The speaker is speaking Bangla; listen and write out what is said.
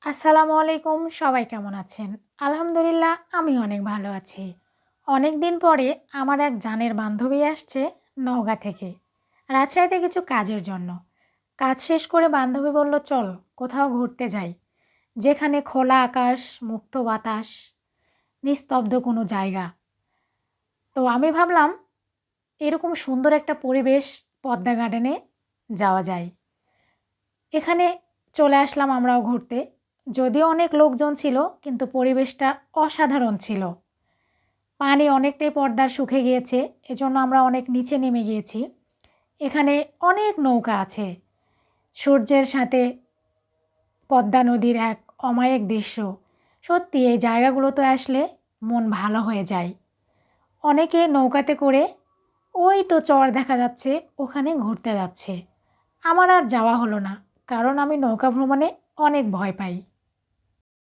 আসসালামু আলাইকুম। সবাই কেমন আছেন? আলহামদুলিল্লাহ আমি অনেক ভালো আছি। অনেক দিন পরে আমার এক জানের বান্ধবী আসছে নওগাঁ থেকে, রাজশাহীতে কিছু কাজের জন্য। কাজ শেষ করে বান্ধবী বলল, চল কোথাও ঘুরতে যাই, যেখানে খোলা আকাশ, মুক্ত বাতাস, নিস্তব্ধ কোনো জায়গা। তো আমি ভাবলাম এরকম সুন্দর একটা পরিবেশ পদ্মা গার্ডেনে যাওয়া যায়। এখানে চলে আসলাম আমরাও ঘুরতে। যদিও অনেক লোকজন ছিল, কিন্তু পরিবেশটা অসাধারণ ছিল। পানি অনেকটাই পদ্মার শুকিয়ে গিয়েছে, এজন্য আমরা অনেক নিচে নেমে গিয়েছি। এখানে অনেক নৌকা আছে। সূর্যের সাথে পদ্মা নদীর এক অমায়িক দৃশ্য। সত্যি এই জায়গাগুলোতে আসলে মন ভালো হয়ে যায়। অনেকে নৌকাতে করে ওই তো চর দেখা যাচ্ছে, ওখানে ঘুরতে যাচ্ছে। আমার আর যাওয়া হলো না, কারণ আমি নৌকা ভ্রমণে অনেক ভয় পাই।